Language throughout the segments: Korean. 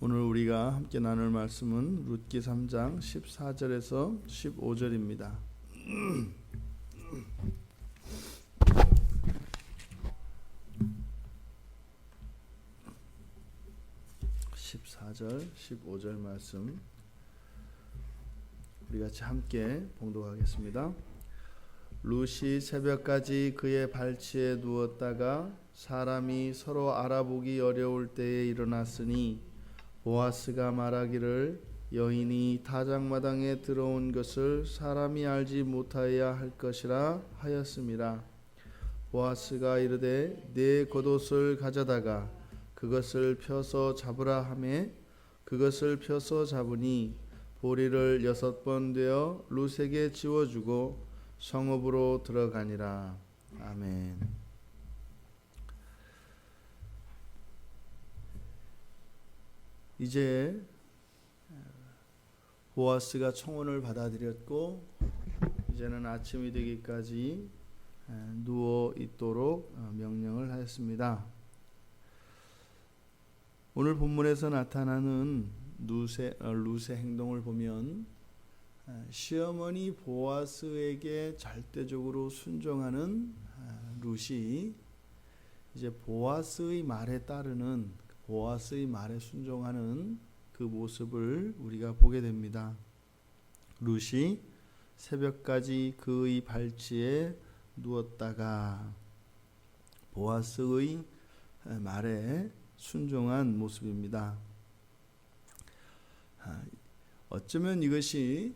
오늘 우리가 함께 나눌 말씀은 룻기 3장 14절에서 15절입니다. 14절, 15절 말씀 우리 같이 함께 봉독하겠습니다. 룻이 새벽까지 그의 발치에 누웠다가 사람이 서로 알아보기 어려울 때에 일어났으니 보아스가 말하기를 여인이 타작마당에 들어온 것을 사람이 알지 못하여야 할 것이라 하였음이라. 보아스가 이르되 네 겉옷을 가져다가 그것을 펴서 잡으라 하매 그것을 펴서 잡으니 보리를 6번 되어 룻에게 지워주고 성읍으로 들어가니라. 아멘. 이제 보아스가 청혼을 받아들였고 이제는 아침이 되기까지 누워 있도록 명령을 하였습니다. 오늘 본문에서 나타나는 룻의 행동을 보면 시어머니 보아스에게 절대적으로 순종하는 룻이 이제 보아스의 말에 따르는 보아스의 말에 순종하는 그 모습을 우리가 보게 됩니다. 룻이 새벽까지 그의 발치에 누웠다가 보아스의 말에 순종한 모습입니다. 어쩌면 이것이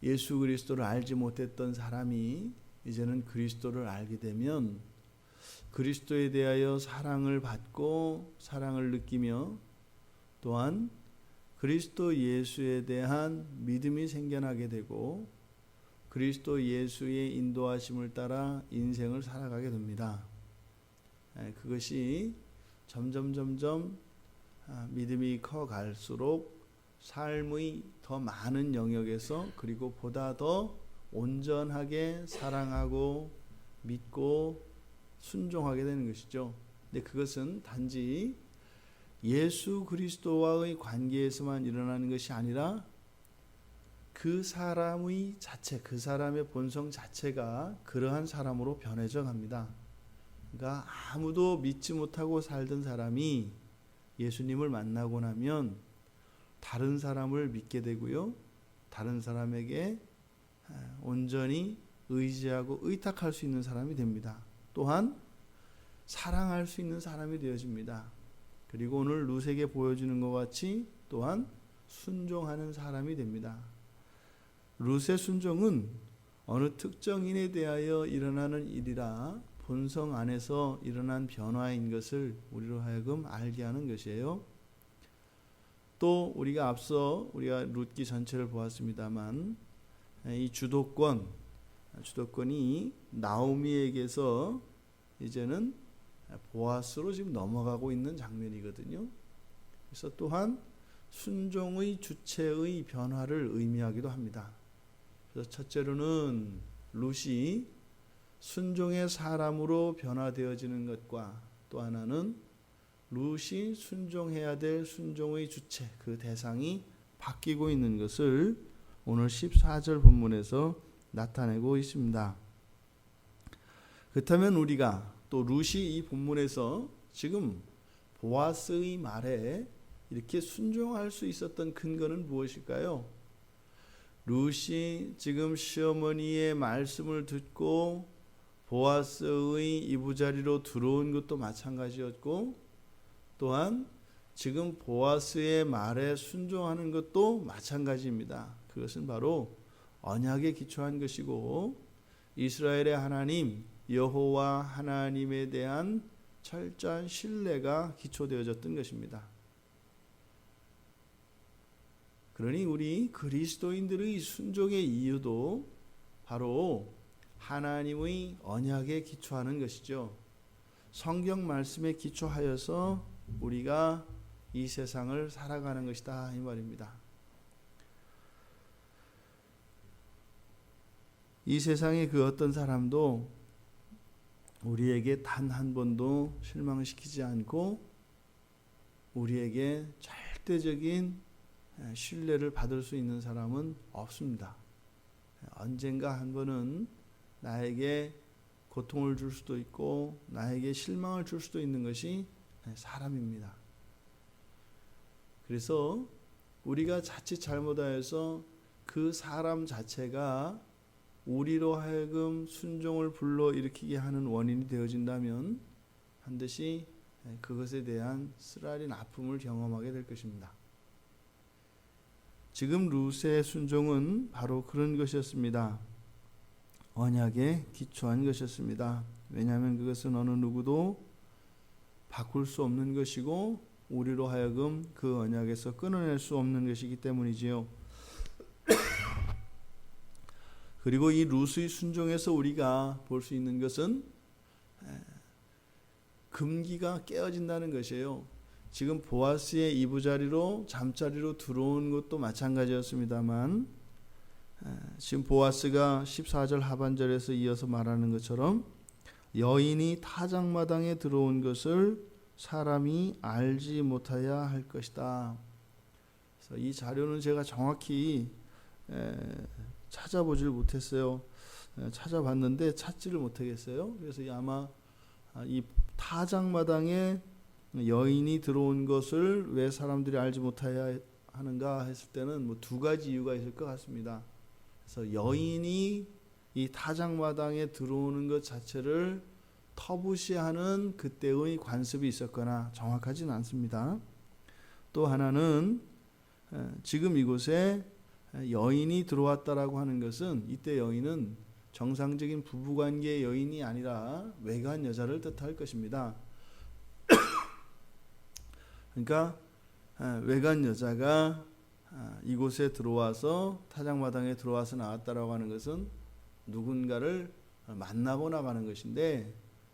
예수 그리스도를 알지 못했던 사람이 이제는 그리스도를 알게 되면 그리스도에 대하여 사랑을 받고 사랑을 느끼며 또한 그리스도 예수에 대한 믿음이 생겨나게 되고 그리스도 예수의 인도하심을 따라 인생을 살아가게 됩니다. 그것이 점점 믿음이 커갈수록 삶의 더 많은 영역에서 그리고 보다 더 온전하게 사랑하고 믿고 순종하게 되는 것이죠. 근데 그것은 단지 예수 그리스도와의 관계에서만 일어나는 것이 아니라 그 사람의 자체, 그 사람의 본성 자체가 그러한 사람으로 변해져 갑니다. 그러니까 아무도 믿지 못하고 살던 사람이 예수님을 만나고 나면 다른 사람을 믿게 되고요. 다른 사람에게 온전히 의지하고 의탁할 수 있는 사람이 됩니다. 또한 사랑할 수 있는 사람이 되어집니다. 그리고 오늘 룻에게 보여주는 것 같이 또한 순종하는 사람이 됩니다. 룻의 순종은 어느 특정인에 대하여 일어나는 일이라 본성 안에서 일어난 변화인 것을 우리로 하여금 알게 하는 것이에요. 또 우리가 앞서 우리가 룻기 전체를 보았습니다만 이 주도권이 나오미에게서 이제는 보아스로 지금 넘어가고 있는 장면이거든요. 그래서 또한 순종의 주체의 변화를 의미하기도 합니다. 그래서 첫째로는 룻이 순종의 사람으로 변화되어지는 것과 또 하나는 룻이 순종해야 될 순종의 주체, 그 대상이 바뀌고 있는 것을 오늘 14절 본문에서 나타내고 있습니다. 그렇다면 우리가 또 룻이 이 본문에서 지금 보아스의 말에 이렇게 순종할 수 있었던 근거는 무엇일까요? 룻이 지금 시어머니의 말씀을 듣고 보아스의 이부자리로 들어온 것도 마찬가지였고 또한 지금 보아스의 말에 순종하는 것도 마찬가지입니다. 그것은 바로 언약에 기초한 것이고 이스라엘의 하나님 여호와 하나님에 대한 철저한 신뢰가 기초되어졌던 것입니다. 그러니 우리 그리스도인들의 순종의 이유도 바로 하나님의 언약에 기초하는 것이죠. 성경 말씀에 기초하여서 우리가 이 세상을 살아가는 것이다 이 말입니다. 이 세상의 그 어떤 사람도 우리에게 단 한 번도 실망시키지 않고 우리에게 절대적인 신뢰를 받을 수 있는 사람은 없습니다. 언젠가 한 번은 나에게 고통을 줄 수도 있고 나에게 실망을 줄 수도 있는 것이 사람입니다. 그래서 우리가 자칫 잘못하여서 그 사람 자체가 우리로 하여금 순종을 불러일으키게 하는 원인이 되어진다면 반드시 그것에 대한 쓰라린 아픔을 경험하게 될 것입니다. 지금 룻의 순종은 바로 그런 것이었습니다. 언약에 기초한 것이었습니다. 왜냐하면 그것은 어느 누구도 바꿀 수 없는 것이고 우리로 하여금 그 언약에서 끊어낼 수 없는 것이기 때문이지요. 그리고 이 룻의 순종에서 우리가 볼 수 있는 것은 금기가 깨어진다는 것이에요. 지금 보아스의 이부자리로 잠자리로 들어온 것도 마찬가지였습니다만 지금 보아스가 14절 하반절에서 이어서 말하는 것처럼 여인이 타작마당에 들어온 것을 사람이 알지 못하야 할 것이다. 그래서 이 자료는 제가 정확히 찾아보질 못했어요. 찾아봤는데 찾지를 못하겠어요. 그래서 아마 이 타작마당에 여인이 들어온 것을 왜 사람들이 알지 못하야 하는가 했을 때는 뭐 두 가지 이유가 있을 것 같습니다. 그래서 여인이 이 타작마당에 들어오는 것 자체를 터부시하는 그때의 관습이 있었거나 정확하지는 않습니다. 또 하나는 지금 이곳에 여인이 들어왔다라고 하는 것은 이때 여인은 정상적인 부부관계의 여인이 아니라 외간 여자를 뜻할 것입니다. 그러니까 외간 여자가 이곳에 들어와서 타작마당에 들어와서 나왔다라고 하는 것은 누군가를 만나고 나가는 것인데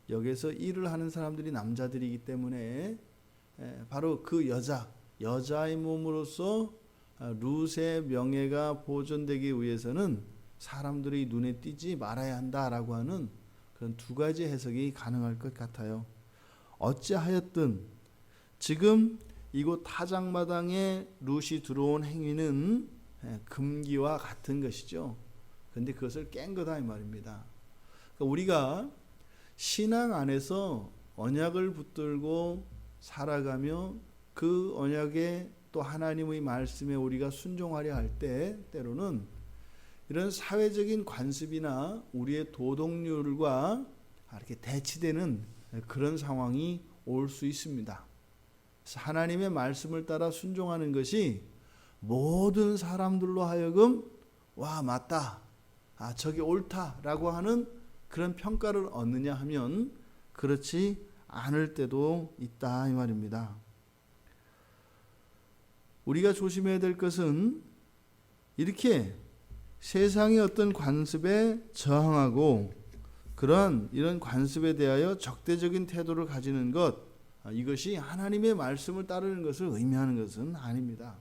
여기서 일을 하는 사람들이 남자들이기 때문에 바로 그 여자의 몸으로서 룻의 명예가 보존되기 위해서는 사람들이 눈에 띄지 말아야 한다라고 하는 그런 두 가지 해석이 가능할 것 같아요. 어찌하였든 지금 이곳 타작마당에 룻이 들어온 행위는 금기와 같은 것이죠. 그런데 그것을 깬 거다 이 말입니다. 그러니까 우리가 신앙 안에서 언약을 붙들고 살아가며 그 언약에 또 하나님의 말씀에 우리가 순종하려 할 때 때로는 이런 사회적인 관습이나 우리의 도덕률과 이렇게 대치되는 그런 상황이 올 수 있습니다. 그래서 하나님의 말씀을 따라 순종하는 것이 모든 사람들로 하여금 와 맞다, 저게 옳다라고 하는 그런 평가를 얻느냐 하면 그렇지 않을 때도 있다 이 말입니다. 우리가 조심해야 될 것은 이렇게 세상의 어떤 관습에 저항하고 이런 관습에 대하여 적대적인 태도를 가지는 것, 이것이 하나님의 말씀을 따르는 것을 의미하는 것은 아닙니다.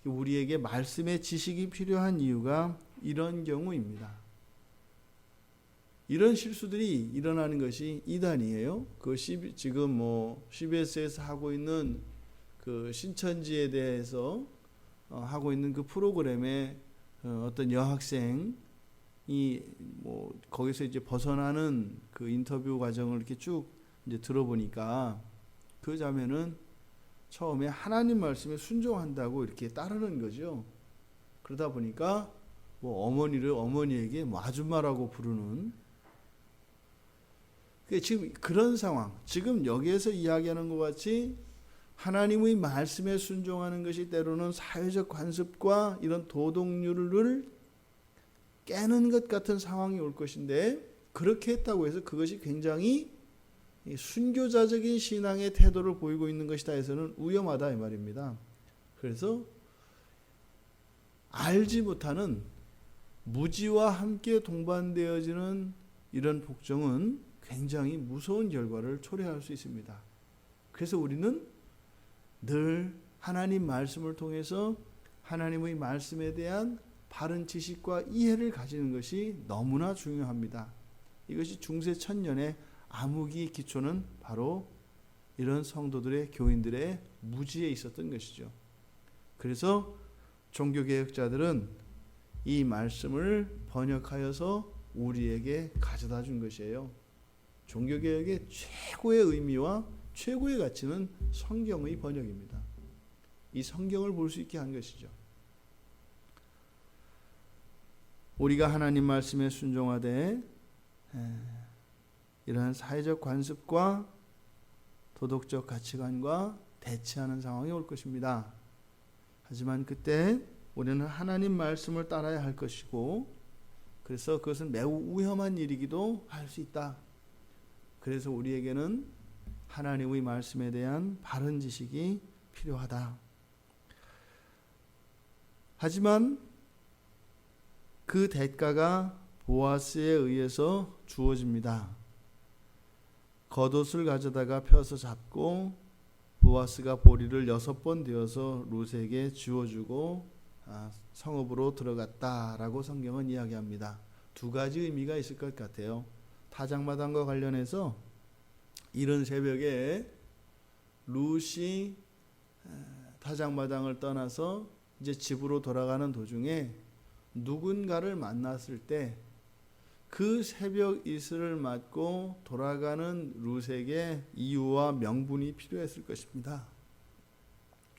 우리에게 말씀의 지식이 필요한 이유가 이런 경우입니다. 이런 실수들이 일어나는 것이 이단이에요. 지금 CBS에서 하고 있는 그 신천지에 대해서 하고 있는 그 프로그램에 어떤 여학생이 거기서 이제 벗어나는 그 인터뷰 과정을 이렇게 쭉 이제 들어보니까 그 자매는 처음에 하나님 말씀에 순종한다고 이렇게 따르는 거죠. 그러다 보니까 어머니에게 아줌마라고 부르는. 지금 그런 상황, 지금 여기에서 이야기하는 것 같이 하나님의 말씀에 순종하는 것이 때로는 사회적 관습과 이런 도덕률을 깨는 것 같은 상황이 올 것인데 그렇게 했다고 해서 그것이 굉장히 순교자적인 신앙의 태도를 보이고 있는 것이다 해서는 위험하다 이 말입니다. 그래서 알지 못하는 무지와 함께 동반되어지는 이런 복종은 굉장히 무서운 결과를 초래할 수 있습니다. 그래서 우리는 늘 하나님 말씀을 통해서 하나님의 말씀에 대한 바른 지식과 이해를 가지는 것이 너무나 중요합니다. 이것이 중세 천년의 암흑의 기초는 바로 이런 성도들의 교인들의 무지에 있었던 것이죠. 그래서 종교개혁자들은 이 말씀을 번역하여서 우리에게 가져다 준 것이에요. 종교개혁의 최고의 의미와 최고의 가치는 성경의 번역입니다. 이 성경을 볼 수 있게 한 것이죠. 우리가 하나님 말씀에 순종하되 이러한 사회적 관습과 도덕적 가치관과 대치하는 상황이 올 것입니다. 하지만 그때 우리는 하나님 말씀을 따라야 할 것이고, 그래서 그것은 매우 위험한 일이기도 할 수 있다. 그래서 우리에게는 하나님의 말씀에 대한 바른 지식이 필요하다. 하지만 그 대가가 보아스에 의해서 주어집니다. 겉옷을 가져다가 펴서 잡고 보아스가 보리를 6번 되어서 룻에게 주어주고 성읍으로 들어갔다라고 성경은 이야기합니다. 두 가지 의미가 있을 것 같아요. 타작마당과 관련해서 이른 새벽에 룻이 타작마당을 떠나서 이제 집으로 돌아가는 도중에 누군가를 만났을 때 그 새벽 이슬을 맞고 돌아가는 룻에게 이유와 명분이 필요했을 것입니다.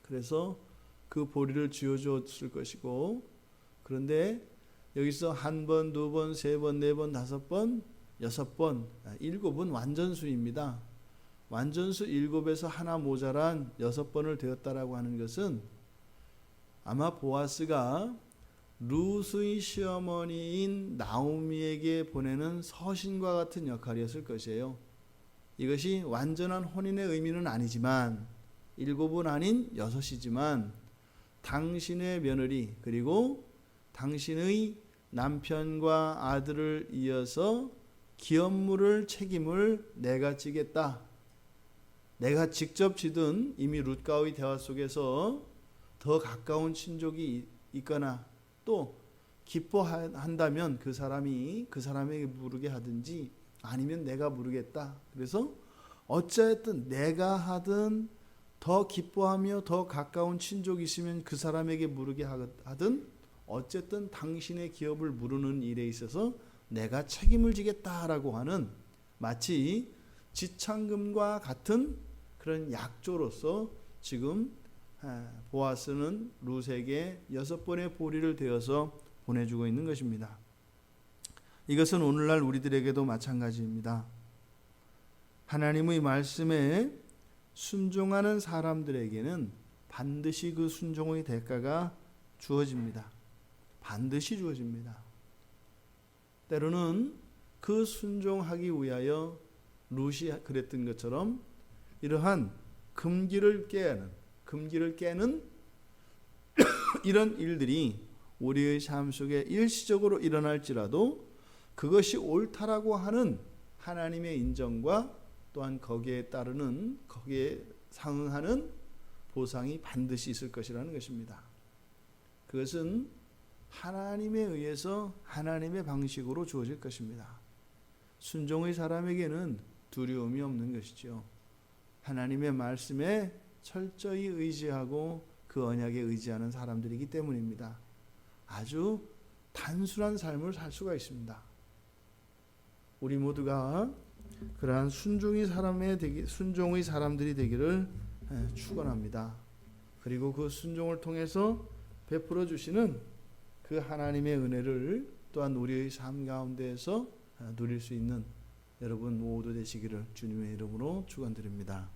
그래서 그 보리를 쥐어주었을 것이고, 그런데 여기서 1번, 2번, 3번, 4번, 5번, 6번, 7은 완전수입니다. 완전수 7에서 하나 모자란 6번을 되었다라고 하는 것은 아마 보아스가 룻의 시어머니인 나오미에게 보내는 서신과 같은 역할이었을 것이에요. 이것이 완전한 혼인의 의미는 아니지만 7은 아닌 6이지만 당신의 며느리 그리고 당신의 남편과 아들을 이어서 기업물을 책임을 내가 지겠다. 내가 직접 지든 이미 룻과의 대화 속에서 더 가까운 친족이 있거나 또 기뻐한다면 그 사람이 그 사람에게 물으게 하든지 아니면 내가 물으겠다. 그래서 어쨌든 내가 하든 더 기뻐하며 더 가까운 친족이 있으면 그 사람에게 물으게 하든 어쨌든 당신의 기업을 물으는 일에 있어서 내가 책임을 지겠다라고 하는 마치 지참금과 같은 그런 약조로서 지금 보아스는 룻에게 6번의 보리를 되어서 보내주고 있는 것입니다. 이것은 오늘날 우리들에게도 마찬가지입니다. 하나님의 말씀에 순종하는 사람들에게는 반드시 그 순종의 대가가 주어집니다. 반드시 주어집니다. 때로는 그 순종하기 위하여 룻이 그랬던 것처럼 이러한 금기를 깨는 이런 일들이 우리의 삶 속에 일시적으로 일어날지라도 그것이 옳다라고 하는 하나님의 인정과 또한 거기에 따르는 거기에 상응하는 보상이 반드시 있을 것이라는 것입니다. 그것은 하나님에 의해서 하나님의 방식으로 주어질 것입니다. 순종의 사람에게는 두려움이 없는 것이죠. 하나님의 말씀에 철저히 의지하고 그 언약에 의지하는 사람들이기 때문입니다. 아주 단순한 삶을 살 수가 있습니다. 우리 모두가 그러한 순종의 사람들이 되기를 축원합니다. 그리고 그 순종을 통해서 베풀어 주시는 그 하나님의 은혜를 또한 우리의 삶 가운데에서 누릴 수 있는 여러분 모두 되시기를 주님의 이름으로 축원드립니다.